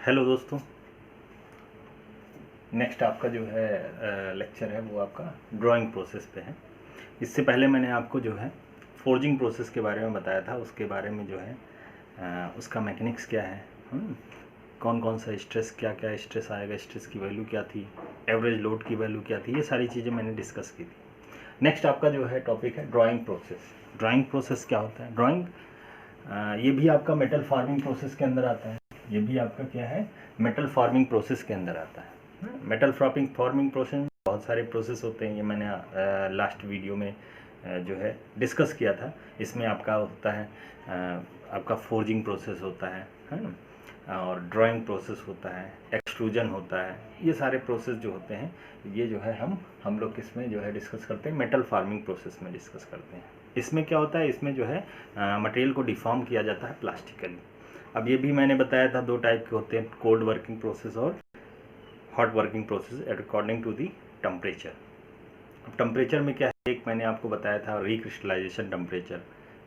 Hello दोस्तों, next आपका जो है लेक्चर है वो आपका ड्राइंग प्रोसेस पे है। इससे पहले मैंने आपको जो है फोर्जिंग प्रोसेस के बारे में बताया था, उसके बारे में जो है उसका मैकेनिक्स क्या है, कौन कौन सा स्ट्रेस, क्या क्या स्ट्रेस आएगा, स्ट्रेस की वैल्यू क्या थी, एवरेज लोड की वैल्यू क्या थी, ये सारी चीज़ें मैंने डिस्कस की थी। नेक्स्ट आपका जो है टॉपिक है ड्राइंग प्रोसेस। ड्राइंग प्रोसेस क्या होता है? ड्राइंग ये भी आपका मेटल फार्मिंग प्रोसेस के अंदर आता है। ये भी आपका क्या है? मेटल फार्मिंग प्रोसेस के अंदर आता है। मेटल फार्मिंग प्रोसेस में बहुत सारे प्रोसेस होते हैं, ये मैंने लास्ट वीडियो में जो है डिस्कस किया था। इसमें आपका होता है आपका फोर्जिंग प्रोसेस होता है ना, और ड्राइंग प्रोसेस होता है, एक्सट्रूजन होता है। ये सारे प्रोसेस जो होते हैं ये जो है हम लोग किसमें जो है डिस्कस करते हैं, मेटल फार्मिंग प्रोसेस में डिस्कस करते हैं। इसमें क्या होता है, इसमें जो है मटेरियल को डिफॉर्म किया जाता है प्लास्टिकली। अब ये भी मैंने बताया था, दो टाइप के होते हैं, कोल्ड वर्किंग प्रोसेस और hot working process according to the temperature. अब टेम्परेचर में क्या है, एक मैंने आपको बताया था रिक्रिस्टलाइजेशन टेम्परेचर,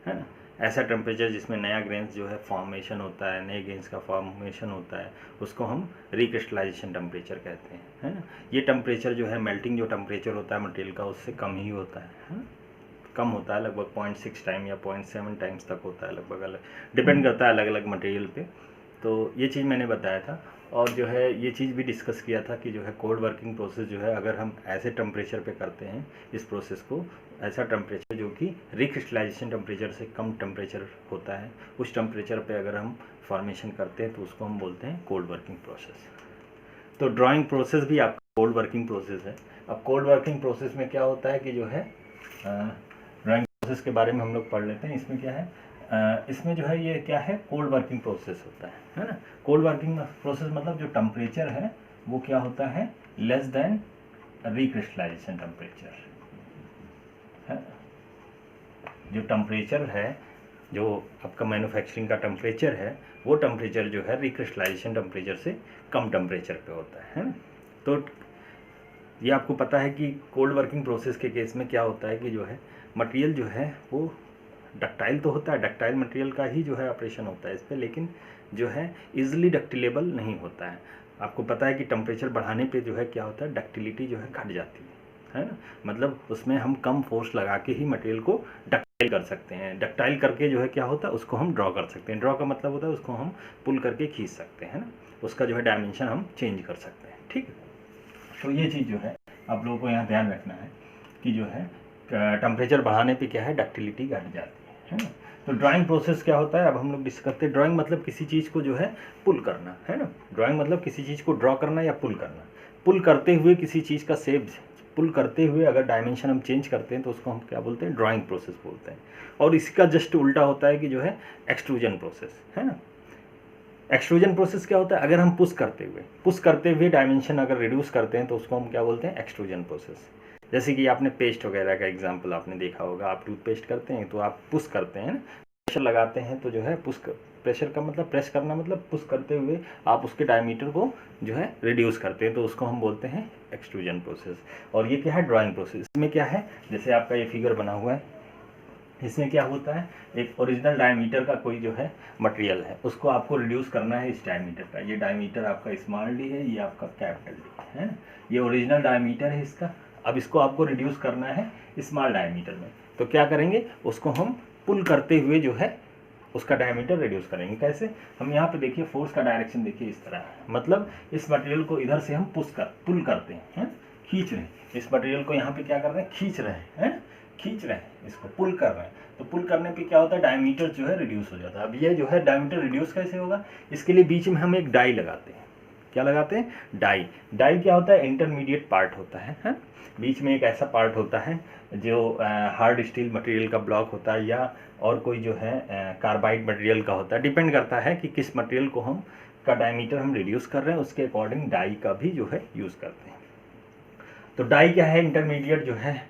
है ना। ऐसा टेम्परेचर जिसमें नया ग्रेन्स जो है फॉर्मेशन होता है, नए ग्रेन्स का फॉर्मेशन होता है, उसको हम रिक्रिस्टलाइजेशन टेम्परेचर कहते हैं, है ना। ये टेम्परेचर जो है मेल्टिंग जो टेम्परेचर होता है मटेरियल का, उससे कम ही होता है, कम होता है, लगभग 0.6 टाइम या 0.7 टाइम्स तक होता है लगभग, अलग डिपेंड करता है अलग अलग मटेरियल पे। तो ये चीज़ मैंने बताया था। और जो है ये चीज़ भी डिस्कस किया था कि जो है कोल्ड वर्किंग प्रोसेस जो है, अगर हम ऐसे टेम्परेचर पे करते हैं इस प्रोसेस को, ऐसा टेम्परेचर जो कि रिक्रिस्टलाइजेशन टेम्परेचर से कम टेम्परेचर होता है, उस टेम्परेचर पे अगर हम फॉर्मेशन करते हैं तो उसको हम बोलते हैं कोल्ड वर्किंग प्रोसेस। तो ड्राइंग प्रोसेस भी आपका कोल्ड वर्किंग प्रोसेस है। अब कोल्ड वर्किंग प्रोसेस में क्या होता है कि जो है ड्राइंग प्रोसेस के बारे में हम लोग पढ़ लेते हैं। इसमें क्या है, इसमें जो है ये क्या है, कोल्ड वर्किंग प्रोसेस होता है ना। कोल्ड वर्किंग प्रोसेस मतलब जो टेम्परेचर है वो क्या होता है, लेस देन रिक्रिस्टलाइजेशन टेम्परेचर है। जो टेम्परेचर है, जो आपका मैन्युफैक्चरिंग का टेम्परेचर है, वो टेम्परेचर जो है रिक्रिस्टलाइजेशन टेम्परेचर से कम टेम्परेचर पे होता है। तो ये आपको पता है कि कोल्ड वर्किंग प्रोसेस के केस में क्या होता है कि जो है मटेरियल जो है वो डक्टाइल तो होता है, डक्टाइल मटेरियल का ही जो है ऑपरेशन होता है इस पर, लेकिन जो है इजीली डक्टिलेबल नहीं होता है। आपको पता है कि टेम्परेचर बढ़ाने पे जो है क्या होता है, डक्टिलिटी जो है घट जाती है ना। मतलब उसमें हम कम फोर्स लगा के ही मटेरियल को डक्टाइल कर सकते हैं। डक्टाइल करके जो है क्या होता है, उसको हम ड्रॉ कर सकते हैं। ड्रॉ का मतलब होता है उसको हम पुल करके खींच सकते हैं ना, उसका जो है डायमेंशन हम चेंज कर सकते हैं, ठीक है। तो ये चीज़ जो है आप लोगों को यहाँ ध्यान रखना है कि जो है टेम्परेचर बढ़ाने पे क्या है, डक्टिलिटी घट जाती है ना। तो ड्राइंग प्रोसेस क्या होता है, अब हम लोग डिस्कस करते हैं। ड्राइंग मतलब किसी चीज़ को जो है पुल करना, है ना। ड्राइंग मतलब किसी चीज़ को ड्रॉ करना या पुल करना। पुल करते हुए किसी चीज़ का शेप पुल करते हुए अगर डायमेंशन हम चेंज करते हैं तो उसको हम क्या बोलते हैं, ड्राइंग प्रोसेस बोलते हैं। और इसका जस्ट उल्टा होता है कि जो है एक्सट्रूजन प्रोसेस, है ना। एक्सट्रूजन प्रोसेस क्या होता है, अगर हम पुश करते हुए डायमेंशन अगर रिड्यूस करते हैं तो उसको हम क्या बोलते हैं, एक्सट्रूजन प्रोसेस। जैसे कि आपने पेस्ट वगैरह का एग्जांपल आपने देखा होगा, आप टूथपेस्ट करते हैं तो आप पुश करते हैं, प्रेशर लगाते हैं तो जो है प्रेशर का मतलब प्रेस करना, मतलब पुश करते हुए आप उसके डायमीटर को जो है रिड्यूस करते हैं तो उसको हम बोलते हैं एक्सट्रूजन प्रोसेस। और ये क्या है, ड्राइंग प्रोसेस। इसमें क्या है, जैसे आपका ये फिगर बना हुआ है, इसमें क्या होता है, एक ओरिजिनल डायमीटर का कोई जो है मटेरियल है, उसको आपको रिड्यूस करना है इस डायमीटर का। ये डायमीटर आपका स्मॉल डी है, ये आपका कैपिटल डी है ना। ये ओरिजिनल डायमीटर है इसका। अब इसको आपको रिड्यूस करना है स्मॉल डायमीटर में, तो क्या करेंगे, उसको हम पुल करते हुए जो है उसका डायमीटर रिड्यूस करेंगे। कैसे, हम यहाँ पे देखिए फोर्स का डायरेक्शन देखिए इस तरह, मतलब इस मटेरियल को इधर से हम पुल करते हैं, खींच रहे हैं इस मटेरियल को, यहाँ पे क्या कर रहे हैं, खींच रहे हैं, इसको पुल कर रहे हैं। तो पुल करने पे क्या होता है, डायमीटर जो है रिड्यूस हो जाता है। अब ये जो है डायमीटर रिड्यूस कैसे होगा, इसके लिए बीच में हम एक डाई लगाते हैं। क्या लगाते हैं, डाई। डाई क्या होता है, इंटरमीडिएट पार्ट होता है। बीच में एक ऐसा पार्ट होता है जो हार्ड स्टील मटेरियल का ब्लॉक होता है, या और कोई जो है कार्बाइड मटेरियल का होता है। डिपेंड करता है कि किस मटेरियल को हम का डायमीटर हम रिड्यूस कर रहे हैं, उसके अकॉर्डिंग डाई का भी जो है यूज़ करते हैं। तो डाई क्या है, इंटरमीडिएट जो है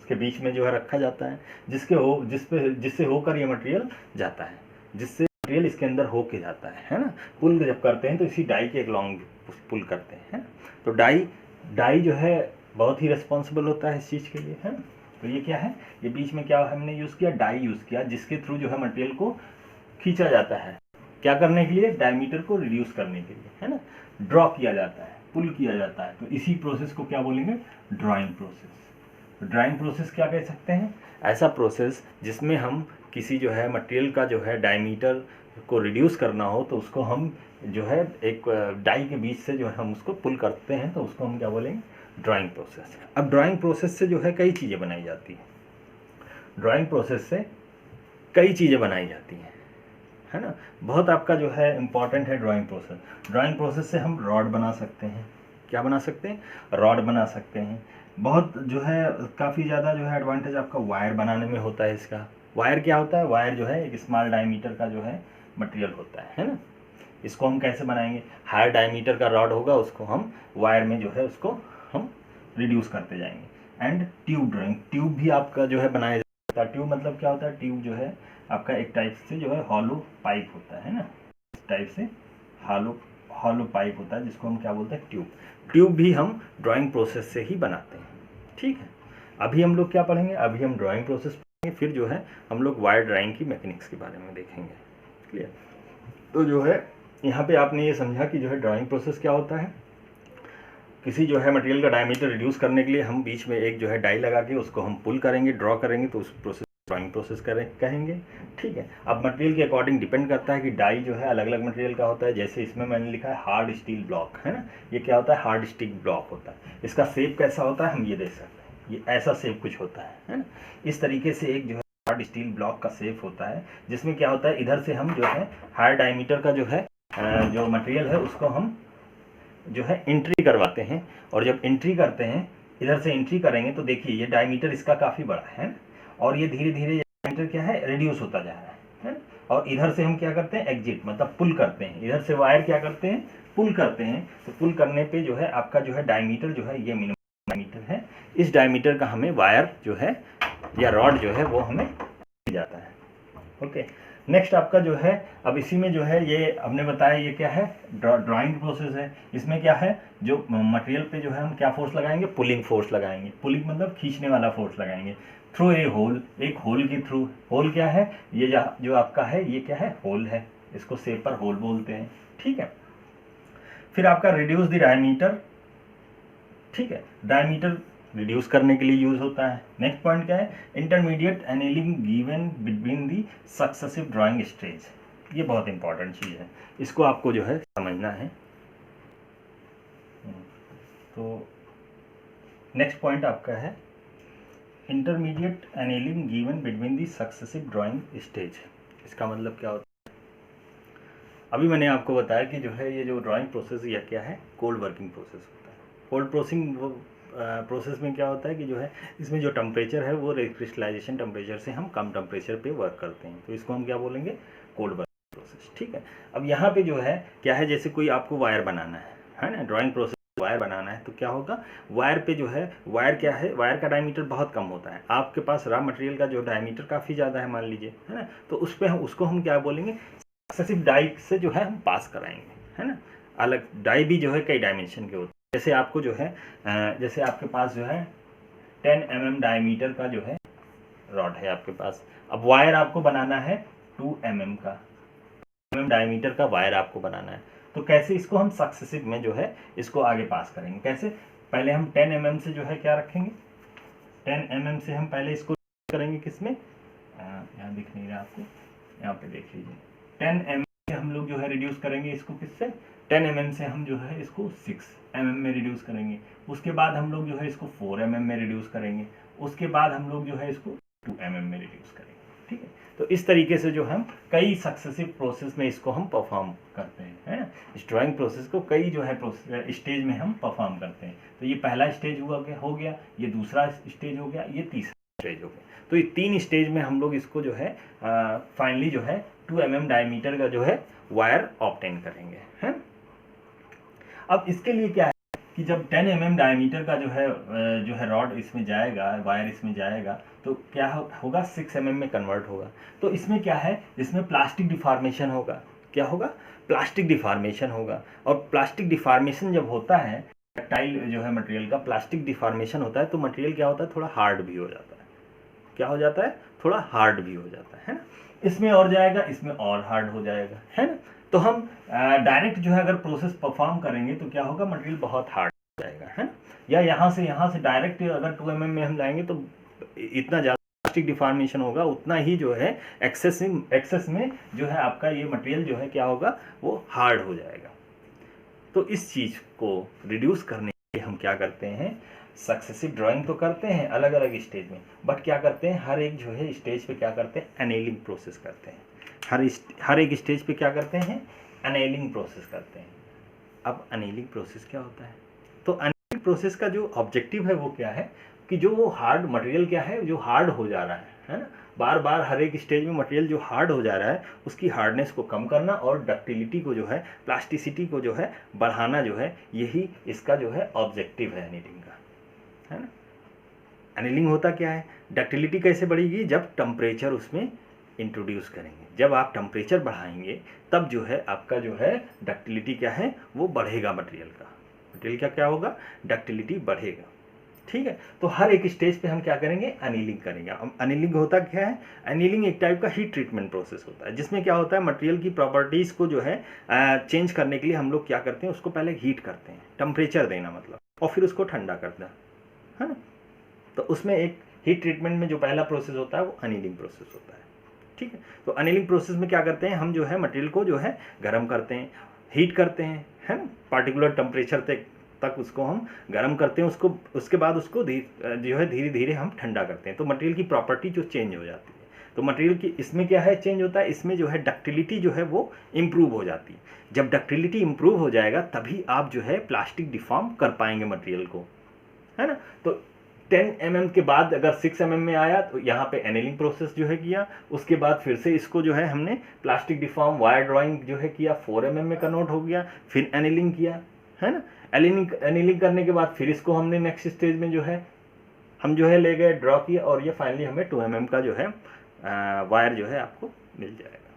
के बीच में जो है रखा जाता है, जिससे होकर ये मटेरियल जाता है, जिससे मटेरियल इसके अंदर होके जाता है ना। पुल जब करते हैं तो इसी डाई के एक लॉन्ग पुल करते हैं। तो डाई जो है बहुत ही रिस्पॉन्सिबल होता है इस चीज़ के लिए, है ना। तो ये क्या है, ये बीच में क्या हमने यूज़ किया, डाई यूज़ किया, जिसके थ्रू जो है मटेरियल को खींचा जाता है, क्या करने के लिए? डायमीटर को रिड्यूस करने के लिए, है ना, ड्रॉ किया जाता है, पुल किया जाता है। तो इसी प्रोसेस को क्या बोलेंगे? Drawing process. ड्राइंग प्रोसेस क्या कह सकते हैं? ऐसा प्रोसेस जिसमें हम किसी जो है मटेरियल का जो है डायमीटर को रिड्यूस करना हो तो उसको हम जो है एक डाई के बीच से जो है हम उसको पुल करते हैं, तो उसको हम क्या बोलेंगे? Drawing process. अब ड्राइंग प्रोसेस से जो है कई चीज़ें बनाई जाती हैं। ड्राइंग प्रोसेस से कई चीज़ें बनाई जाती हैं, है ना। बहुत आपका जो है इम्पॉर्टेंट है ड्राइंग प्रोसेस। ड्राइंग प्रोसेस से हम रॉड बना सकते हैं। क्या बना सकते हैं? रॉड बना सकते हैं। बहुत जो है काफ़ी ज़्यादा जो है एडवांटेज आपका वायर बनाने में होता है इसका। वायर क्या होता है? वायर जो है एक स्मॉल डायमीटर का जो है मटेरियल होता है ना। इसको हम कैसे बनाएंगे? हायर डायमीटर का रॉड होगा, उसको हम वायर में जो है उसको हम रिड्यूस करते जाएंगे। एंड ट्यूब ड्राइंग, ट्यूब भी आपका जो है बनाया जाता है। ट्यूब मतलब क्या होता है? ट्यूब जो है आपका एक टाइप से जो है हॉलो पाइप होता है ना, इस टाइप से हॉलो पाइप होता है जिसको हम क्या बोलते हैं? ट्यूब। ट्यूब भी हम ड्राइंग प्रोसेस से ही बनाते हैं, ठीक है। अभी हम लोग क्या पढ़ेंगे? अभी हम ड्राइंग प्रोसेस पढ़ेंगे, फिर जो है हम लोग वायर ड्राइंग की मैकेनिक्स के बारे में देखेंगे। क्लियर? तो जो है यहाँ पे आपने ये समझा कि जो है ड्राइंग प्रोसेस क्या होता है। किसी जो है मटेरियल का डायमीटर रिड्यूस करने के लिए हम बीच में एक जो है डाई लगा के उसको हम पुल करेंगे, ड्रॉ करेंगे, तो उस प्रोसेस ड्राइंग प्रोसेस कहेंगे, ठीक है। अब मटेरियल के अकॉर्डिंग डिपेंड करता है कि डाई जो है अलग अलग मटेरियल का होता है। जैसे इसमें मैंने लिखा है हार्ड स्टील ब्लॉक, है ना। ये क्या होता है? हार्ड स्टील ब्लॉक होता है। इसका शेप कैसा होता है? हम ये देख सकते हैं, ये ऐसा शेप कुछ होता है ना। इस तरीके से एक जो है हार्ड स्टील ब्लॉक का शेप होता है, जिसमें क्या होता है, इधर से हम जो है हायर डायमीटर का जो है जो मटेरियल है उसको हम जो है एंट्री करवाते हैं। और जब एंट्री करते हैं, इधर से एंट्री करेंगे तो देखिए ये डायमीटर इसका काफ़ी बड़ा है और ये धीरे धीरे डायमीटर क्या है? रिड्यूस होता जा रहा है। और इधर से हम क्या करते हैं? एग्जिट मतलब पुल करते हैं। इधर से वायर क्या करते हैं? पुल करते हैं। तो पुल करने पे जो है आपका जो है डायमीटर जो है ये मिनिमम डायमीटर है। इस डायमीटर का हमें वायर जो है या रॉड जो है वो हमें मिल जाता है। ओके, नेक्स्ट आपका जो है अब इसी में जो है ये हमने बताया ये क्या है? ड्राइंग प्रोसेस है। इसमें क्या है? जो मटेरियल पे जो है हम क्या फोर्स लगाएंगे? पुलिंग फोर्स लगाएंगे। पुलिंग मतलब खींचने वाला फोर्स लगाएंगे थ्रू ए होल, एक होल के थ्रू। होल क्या है? ये जो आपका है ये क्या है? होल है। इसको शेप पर होल बोलते हैं, ठीक है। फिर आपका रिड्यूस द डायमीटर, ठीक है। डायमीटर रिड्यूस करने के लिए यूज होता है। नेक्स्ट पॉइंट क्या है? Intermediate annealing given between the successive drawing stage. ये बहुत इंपॉर्टेंट चीज़ है, इसको आपको जो है समझना है। तो नेक्स्ट पॉइंट आपका है intermediate annealing given between the successive drawing stage. इसका मतलब क्या होता है? अभी मैंने आपको बताया कि जो है ये जो ड्राइंग प्रोसेस यह क्या है? कोल्ड वर्किंग प्रोसेस होता है। कोल्ड प्रोसेस में क्या होता है कि जो है इसमें जो टेम्परेचर है वो क्रिस्टलाइजेशन टेम्परेचर से हम कम टेम्परेचर पे वर्क करते हैं, तो इसको हम क्या बोलेंगे? कोल्ड वर्किंग प्रोसेस, ठीक है। अब यहाँ पे जो है क्या है? जैसे कोई आपको वायर बनाना है ना, ड्राइंग प्रोसेस वायर बनाना है तो क्या होगा? वायर पे जो है वायर क्या है? वायर का डायमीटर बहुत कम होता है। आपके पास रॉ मटेरियल का जो डायमीटर काफ़ी ज़्यादा है मान लीजिए, है ना, तो उस पर हम उसको हम क्या बोलेंगे? सक्सेसिव डाई से जो है हम पास कराएंगे, है ना। अलग डाई भी जो है कई डायमेंशन के होते हैं। जैसे आपको जो है जैसे आपके पास जो है 10 mm डायमीटर का जो है रॉड है आपके पास। अब वायर आपको बनाना है 2 mm का, डायमीटर का वायर आपको बनाना है। तो कैसे इसको हम सक्सेसिव में जो है इसको आगे पास करेंगे? कैसे? पहले हम 10 mm से जो है क्या रखेंगे? 10 mm से हम पहले इसको करेंगे किसमें? यहाँ दिख नहीं रहा आपको, यहाँ पे देख लीजिए। 10 mm से हम लोग जो है रिड्यूस करेंगे इसको किससे? 10 mm से हम जो है इसको 6 mm में रिड्यूस करेंगे। उसके बाद हम लोग जो है इसको 4 mm में रिड्यूस करेंगे। उसके बाद हम लोग जो है इसको 2 mm में रिड्यूस करेंगे, ठीक है। तो इस तरीके से जो हम कई सक्सेसिव प्रोसेस में इसको हम परफॉर्म करते हैं, है ना। इस ड्राइंग प्रोसेस को कई जो है स्टेज में हम परफॉर्म करते हैं। तो ये पहला स्टेज हो गया, ये दूसरा स्टेज हो गया, ये तीसरा स्टेज हो गया। तो ये 3 स्टेज में हम लोग इसको जो है फाइनली जो है 2 mm डायमीटर का जो है वायर ऑब्टेन करेंगे, है। अब इसके लिए क्या है कि जब 10 mm डायमीटर का जो है रॉड इसमें जाएगा, वायर इसमें जाएगा, तो क्या होगा? 6 mm में कन्वर्ट होगा। तो इसमें क्या है? इसमें प्लास्टिक डिफॉर्मेशन होगा। क्या होगा? प्लास्टिक डिफॉर्मेशन होगा। और प्लास्टिक डिफॉर्मेशन जब होता है, डक्टाइल जो है मटेरियल का प्लास्टिक डिफॉर्मेशन होता है, तो मटेरियल क्या होता है? थोड़ा हार्ड भी हो जाता है। क्या हो जाता है? थोड़ा हार्ड भी हो जाता है ना। इसमें और जाएगा, इसमें और हार्ड हो जाएगा, है ना। तो हम डायरेक्ट जो है अगर प्रोसेस परफॉर्म करेंगे तो क्या होगा, मटेरियल बहुत हार्ड हो जाएगा, है ना। या यहाँ से डायरेक्ट अगर 2 mm में हम लाएंगे तो इतना ज़्यादा प्लास्टिक डिफॉर्मेशन होगा, उतना ही जो है एक्सेस में जो है आपका ये मटेरियल जो है क्या होगा, वो हार्ड हो जाएगा। तो इस चीज़ को रिड्यूस करने के लिए हम क्या करते हैं, सक्सेसिव ड्राइंग तो करते हैं अलग अलग स्टेज में, बट क्या करते हैं हर एक जो है स्टेज पे क्या करते हैं, एनेलिंग प्रोसेस करते हैं। हर एक स्टेज पे क्या करते हैं, एनेलिंग प्रोसेस करते हैं। अब एनेलिंग प्रोसेस क्या होता है, तो एनेलिंग प्रोसेस का जो ऑब्जेक्टिव है वो क्या है कि जो वो हार्ड मटेरियल क्या है, जो हार्ड हो जा रहा है ना, बार बार हर एक स्टेज में मटेरियल जो हार्ड हो जा रहा है उसकी हार्डनेस को कम करना और डक्टिलिटी को जो है, प्लास्टिसिटी को जो है बढ़ाना, जो है यही इसका जो है ऑब्जेक्टिव है एनीलिंग का, है ना। एनीलिंग होता क्या है, डक्टिलिटी कैसे बढ़ेगी, जब टेम्परेचर उसमें इंट्रोड्यूस करेंगे, जब आप टेम्परेचर बढ़ाएंगे तब जो है आपका जो है डक्टिलिटी क्या है, वो बढ़ेगा, मटेरियल का क्या होगा, डक्टिलिटी बढ़ेगा, ठीक है। तो हर एक स्टेज पे हम क्या करेंगे, एनीलिंग करेंगे। एनीलिंग होता क्या है, एनीलिंग एक टाइप का हीट ट्रीटमेंट प्रोसेस होता है, जिसमें क्या होता है मटेरियल की प्रॉपर्टीज़ को जो है चेंज करने के लिए हम लोग क्या करते हैं, उसको पहले हीट करते हैं, टेम्परेचर देना मतलब, और फिर उसको ठंडा करना, है ना। तो उसमें एक हीट ट्रीटमेंट में जो पहला प्रोसेस होता है वो एनीलिंग प्रोसेस होता है, ठीक है। तो एनीलिंग प्रोसेस में क्या करते हैं, हम जो है मटेरियल को जो है गर्म करते हैं, हीट करते हैं, है ना, पार्टिकुलर टेम्परेचर तक उसको हम गर्म करते हैं, उसको उसके बाद उसको जो है धीरे धीरे हम ठंडा करते हैं, तो मटेरियल की प्रॉपर्टी जो चेंज हो जाती है। तो मटेरियल की इसमें क्या है चेंज होता है, इसमें जो है डक्टिलिटी जो है वो इम्प्रूव हो जाती है। जब डक्टिलिटी इम्प्रूव हो जाएगा तभी आप जो है प्लास्टिक डिफॉर्म कर पाएंगे मटेरियल को, है ना। तो 10 mm के बाद अगर 6 mm में आया तो यहाँ पे एनीलिंग प्रोसेस जो है किया, उसके बाद फिर से इसको जो है हमने प्लास्टिक डिफॉर्म वायर ड्राइंग जो है किया, 4 mm में कन्वर्ट हो गया, फिर एनीलिंग किया, है ना। एनीलिंग करने के बाद फिर इसको हमने नेक्स्ट स्टेज में जो है हम जो है ले गए, ड्रॉ किया, और ये फाइनली हमें 2 mm का जो है वायर जो है आपको मिल जाएगा।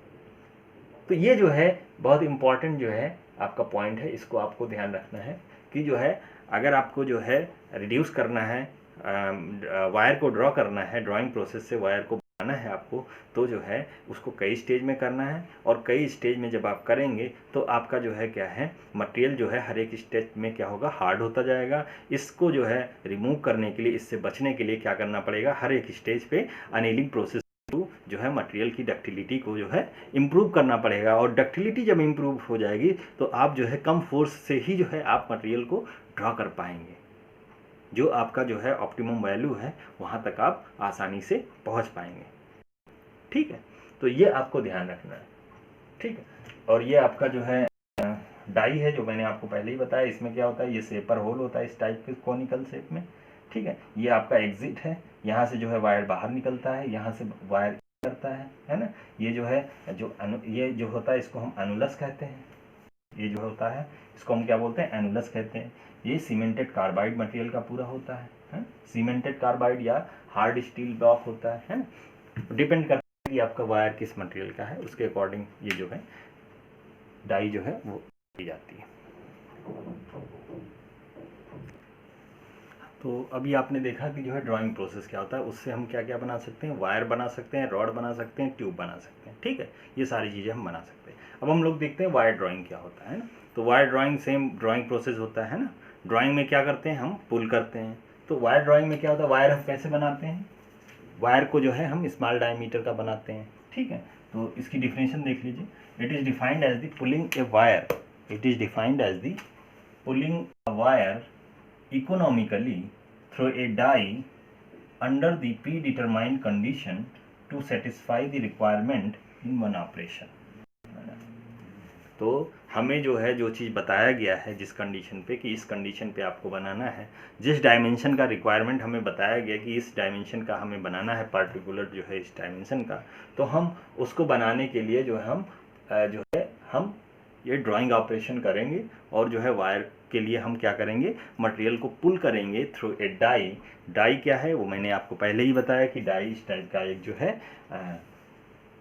तो ये जो है बहुत इंपॉर्टेंट जो है आपका पॉइंट है, इसको आपको ध्यान रखना है कि जो है अगर आपको जो है रिड्यूस करना है, वायर को ड्रॉ करना है, ड्राइंग प्रोसेस से वायर को बनाना है आपको, तो जो है उसको कई स्टेज में करना है, और कई स्टेज में जब आप करेंगे तो आपका जो है क्या है, मटेरियल जो है हर एक स्टेज में क्या होगा, हार्ड होता जाएगा। इसको जो है रिमूव करने के लिए, इससे बचने के लिए क्या करना पड़ेगा, हर एक स्टेज पे एनीलिंग प्रोसेस जो है मटेरियल की डक्टिलिटी को जो है इम्प्रूव करना पड़ेगा, और डक्टिलिटी जब इम्प्रूव हो जाएगी तो आप जो है कम फोर्स से ही जो है आप मटेरियल को ड्रॉ कर पाएंगे, जो आपका जो है ऑप्टिमम वैल्यू है वहाँ तक आप आसानी से पहुँच पाएंगे, ठीक है। तो ये आपको ध्यान रखना है, ठीक है। और ये आपका जो है डाई है, जो मैंने आपको पहले ही बताया, इसमें क्या होता है, ये सेपर होल होता है इस टाइप के कोनिकल शेप में, ठीक है। ये आपका एग्जिट है, यहाँ से जो है वायर बाहर निकलता है, यहाँ से वायर करता है ना। ये जो है ये जो होता है इसको हम एनुलस कहते हैं, ये जो होता है इसको हम क्या बोलते हैं, एनुलस कहते हैं। ये सीमेंटेड कार्बाइड मटेरियल का पूरा होता है, सीमेंटेड कार्बाइड या हार्ड स्टील ब्लॉक होता है ना, डिपेंड करता है कि आपका वायर किस मटेरियल का है, उसके अकॉर्डिंग ये जो है डाई जो है वो की जाती है। तो अभी आपने देखा कि जो है ड्राइंग प्रोसेस क्या होता है, उससे हम क्या क्या बना सकते हैं, वायर बना सकते हैं, रॉड बना सकते हैं, ट्यूब बना सकते हैं, ठीक है। ये सारी चीज़ें हम बना सकते हैं। अब हम लोग देखते हैं वायर ड्राइंग क्या होता है ना। तो wire drawing same drawing process होता है ना। ड्राइंग में क्या करते हैं, हम पुल करते हैं। तो वायर ड्राइंग में क्या होता है, वायर हम कैसे बनाते हैं, वायर को जो है हम स्मॉल डायमीटर का बनाते हैं, ठीक है। तो इसकी डिफिनेशन देख लीजिए, it is defined as the pulling a wire, it is defined as the pulling a wire economically through a die under the predetermined condition to satisfy the requirement in one operation। तो हमें जो है जो चीज़ बताया गया है जिस condition पे कि इस कंडीशन पे आपको बनाना है, जिस डायमेंशन का रिक्वायरमेंट हमें बताया गया कि इस डायमेंशन का हमें बनाना है, पार्टिकुलर जो है इस डायमेंशन का, तो हम उसको बनाने के लिए जो है हम ये ड्राइंग ऑपरेशन करेंगे, और जो है वायर के लिए हम क्या करेंगे, मटेरियल को पुल करेंगे थ्रू ए डाई। डाई क्या है वो मैंने आपको पहले ही बताया कि डाई इस टाइप का एक जो है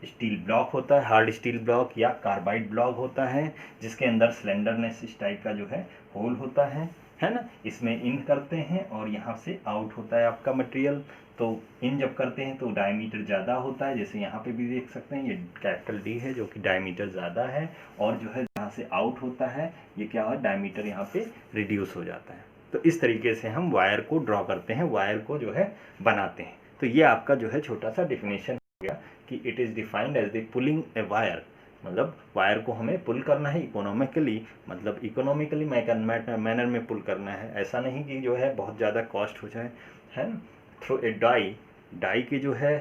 स्टील ब्लॉक होता है, हार्ड स्टील ब्लॉक या कार्बाइड ब्लॉक होता है, जिसके अंदर स्लेंडरनेस इस टाइप का जो है होल होता है है ना। इसमें इन करते हैं और यहाँ से आउट होता है आपका मटेरियल। तो इन जब करते हैं तो डायमीटर ज़्यादा होता है, जैसे यहाँ पे भी देख सकते हैं ये कैपिटल डी है जो कि डायमीटर ज़्यादा है, और जो है जहाँ से आउट होता है ये क्या है, डायमीटर यहाँ पे रिड्यूस हो जाता है। तो इस तरीके से हम वायर को ड्रॉ करते हैं, वायर को जो है बनाते हैं। तो ये आपका जो है छोटा सा डिफिनेशन हो गया कि it is defined as the pulling a wire, मतलब वायर को हमें पुल करना है इकोनॉमिकली, मतलब इकोनॉमिकली मैनर में पुल करना है। ऐसा नहीं कि जो है बहुत ज़्यादा कॉस्ट हो जाए, है ना। थ्रू ए डाई, डाई के जो है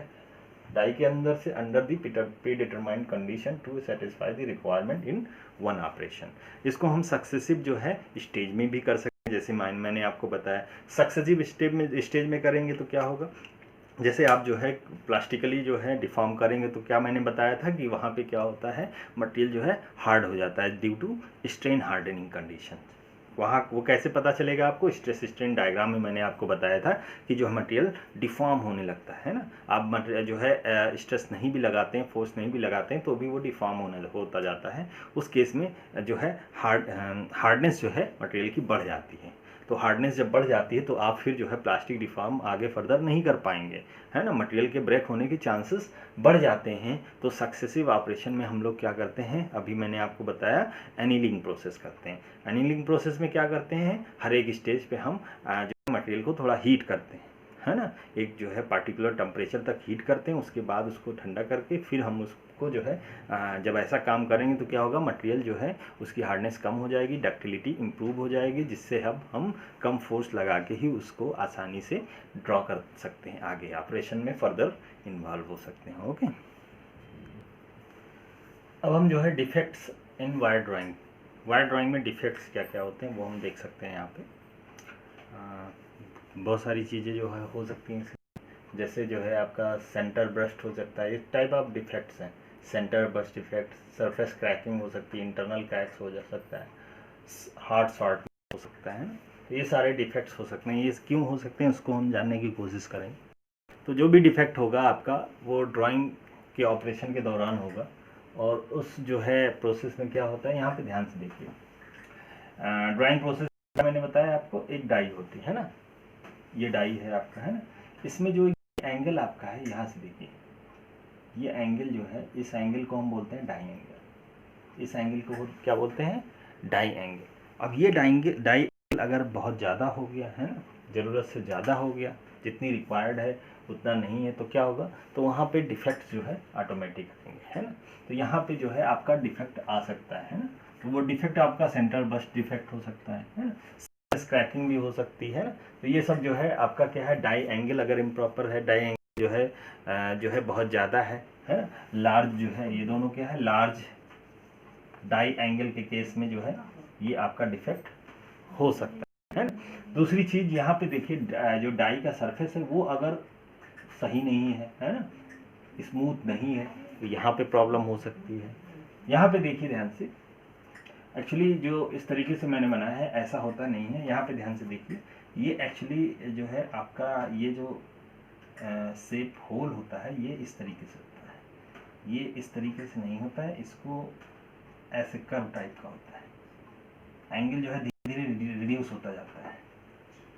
डाई के अंदर से under the predetermined condition to satisfy the requirement in one operation. इसको हम सक्सेसिव जो है स्टेज में भी कर सकते हैं, जैसे मैंने आपको बताया सक्सेसिव स्टेज में करेंगे तो क्या होगा, जैसे आप जो है प्लास्टिकली जो है डिफॉर्म करेंगे तो क्या मैंने बताया था कि वहाँ पे क्या होता है, मटेरियल जो है हार्ड हो जाता है due to strain hardening condition. वहाँ वो कैसे पता चलेगा आपको, स्ट्रेस स्ट्रेन डायग्राम में मैंने आपको बताया था कि जो मटेरियल डिफॉर्म होने लगता है ना। आप मटेरियल जो है स्ट्रेस नहीं भी लगाते हैं, फोर्स नहीं भी लगाते हैं तो भी वो डिफॉर्म होता जाता है। उस केस में जो है हार्डनेस जो है मटेरियल की बढ़ जाती है। तो हार्डनेस जब बढ़ जाती है तो आप फिर जो है प्लास्टिक डिफॉर्म आगे फर्दर नहीं कर पाएंगे, है ना। मटेरियल के ब्रेक होने के चांसेस बढ़ जाते हैं। तो सक्सेसिव ऑपरेशन में हम लोग क्या करते हैं, अभी मैंने आपको बताया एनीलिंग प्रोसेस करते हैं। एनीलिंग प्रोसेस में क्या करते हैं, हर एक स्टेज पे हम जो मटेरियल को थोड़ा हीट करते हैं, है ना। एक जो है पार्टिकुलर टेम्परेचर तक हीट करते हैं, उसके बाद उसको ठंडा करके फिर हम उसको जो है जब ऐसा काम करेंगे तो क्या होगा, मटेरियल जो है उसकी हार्डनेस कम हो जाएगी, डक्टिलिटी इंप्रूव हो जाएगी, जिससे हम कम फोर्स लगा के ही उसको आसानी से ड्रॉ कर सकते हैं, आगे ऑपरेशन में फर्दर इन्वॉल्व हो सकते हैं। ओके, अब हम जो है defects in wire drawing, wire drawing में डिफेक्ट्स क्या क्या होते हैं वो हम देख सकते हैं। यहाँ पे बहुत सारी चीज़ें जो है हो सकती हैं, जैसे जो है आपका सेंटर ब्रस्ट हो सकता है, इस टाइप ऑफ डिफेक्ट्स हैं। Centre burst defect, surface cracking हो सकती है, इंटरनल क्रैक्स हो जा सकता है, हार्ड शॉर्ट हो सकता है। तो ये सारे डिफेक्ट्स हो सकते हैं। ये क्यों हो सकते हैं उसको हम जानने की कोशिश करेंगे। तो जो भी डिफेक्ट होगा आपका वो ड्राइंग के ऑपरेशन के दौरान होगा, और उस जो है प्रोसेस में क्या होता है, यहाँ पे ध्यान से देखिए। ड्राइंग प्रोसेस मैंने बताया आपको, एक डाई होती है ना, ये डाई है आपका, है ना। इसमें जो एंगल आपका है, यहाँ से देखिए, ये एंगल जो है, इस एंगल को हम बोलते हैं डाई एंगल। इस एंगल को क्या बोलते हैं, डाई एंगल। अब ये डाई एंगल अगर बहुत ज़्यादा हो गया है ना, ज़रूरत से ज़्यादा हो गया, जितनी रिक्वायर्ड है उतना नहीं है, तो क्या होगा, तो वहाँ पे डिफेक्ट जो है ऑटोमेटिक आएंगे, है ना। तो यहाँ पे जो है आपका डिफेक्ट आ सकता है ना। तो वो डिफेक्ट आपका सेंट्रल बस्ट डिफेक्ट हो सकता है ना, क्रैकिंग भी हो सकती है। तो ये सब जो है आपका क्या है, डाई एंगल अगर इम्प्रॉपर है, डाई एंगल जो है बहुत ज़्यादा है ना, लार्ज जो है, ये दोनों क्या है, लार्ज डाई एंगल के केस में जो है ये आपका डिफेक्ट हो सकता है ना। दूसरी चीज़ यहाँ पे देखिए, जो डाई का सरफेस है वो अगर सही नहीं है ना, स्मूथ नहीं है, तो यहाँ पे प्रॉब्लम हो सकती है। यहाँ पे देखिए ध्यान से, एक्चुअली जो इस तरीके से मैंने बनाया है ऐसा होता नहीं है। यहाँ पे ध्यान से देखिए, ये एक्चुअली जो है आपका ये जो शेप होल होता है ये इस तरीके से होता है, ये इस तरीके से नहीं होता है, इसको ऐसे कर्व टाइप का होता है। एंगल जो है धीरे धीरे रिड्यूस होता जाता है।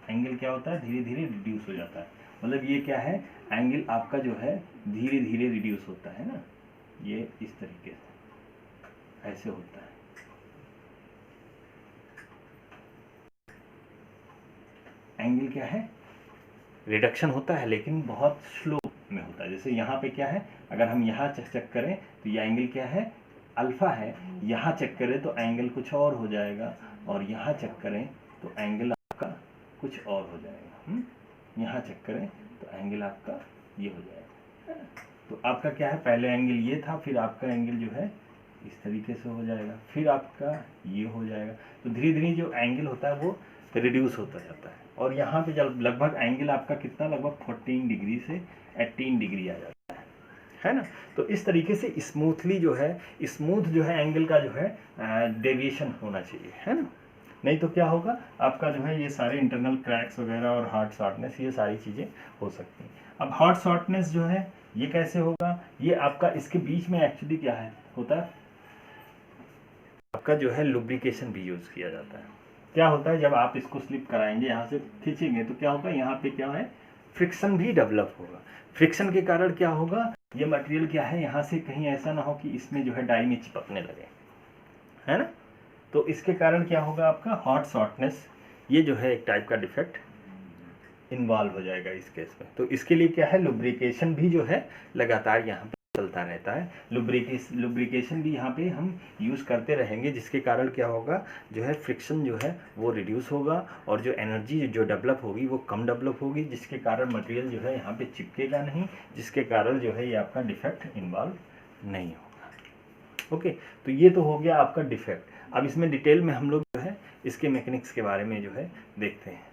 एंगल क्या होता है, धीरे धीरे रिड्यूस हो जाता है। मतलब ये क्या है, एंगल आपका जो है धीरे धीरे रिड्यूस होता है ना, ये इस तरीके से ऐसे होता है। एंगल क्या है, रिडक्शन होता है, लेकिन बहुत स्लो में होता है। जैसे यहाँ पे क्या है, अगर हम यहाँ चेक करें तो ये एंगल क्या है, अल्फा है। यहाँ चेक करें तो एंगल कुछ और हो जाएगा, और यहाँ चेक करें तो एंगल आपका कुछ और हो जाएगा। यहाँ चेक करें तो एंगल आपका ये हो जाएगा। तो आपका क्या है, पहले एंगल ये था, फिर आपका एंगल जो है इस तरीके से हो जाएगा, फिर आपका ये हो जाएगा। तो धीरे धीरे जो एंगल होता है वो रिड्यूस होता जाता है, और यहाँ पे जब लगभग एंगल आपका कितना, लगभग 14 डिग्री से 18 डिग्री आ जाता है ना। तो इस तरीके से स्मूथली जो है, स्मूथ जो है एंगल का जो है डेविएशन होना चाहिए, है ना। नहीं तो क्या होगा, आपका जो है ये सारे इंटरनल क्रैक्स वगैरह और हार्ड शॉर्टनेस, ये सारी चीज़ें हो सकती हैं। अब हार्ड शॉर्टनेस जो है ये कैसे होगा, ये आपका इसके बीच में एक्चुअली क्या है होता है, आपका जो है लुब्रिकेशन भी यूज़ किया जाता है। क्या होता है जब आप इसको स्लिप कराएंगे, यहाँ से खींचेंगे तो क्या होगा, यहाँ पे क्या है, फ्रिक्शन भी डेवलप होगा। फ्रिक्शन के कारण क्या होगा, ये मटेरियल क्या है, यहाँ से कहीं ऐसा ना हो कि इसमें जो है डाई में चिपकने लगे, है ना। तो इसके कारण क्या होगा, आपका हॉट शॉर्टनेस, ये जो है एक टाइप का डिफेक्ट इन्वॉल्व हो जाएगा इस केस में। तो इसके लिए क्या है, लुब्रिकेशन भी जो है लगातार यहाँ पे चलता रहता है। लुब्रिकेशन भी यहाँ पे हम यूज़ करते रहेंगे, जिसके कारण क्या होगा, जो है फ्रिक्शन जो है वो रिड्यूस होगा और जो एनर्जी जो डेवलप होगी वो कम डेवलप होगी, जिसके कारण मटेरियल जो है यहाँ पे चिपकेगा नहीं, जिसके कारण जो है ये आपका डिफेक्ट इन्वॉल्व नहीं होगा। ओके, तो ये तो हो गया आपका डिफेक्ट। अब इसमें डिटेल में हम लोग जो है इसके मैकेनिक्स के बारे में जो है देखते हैं।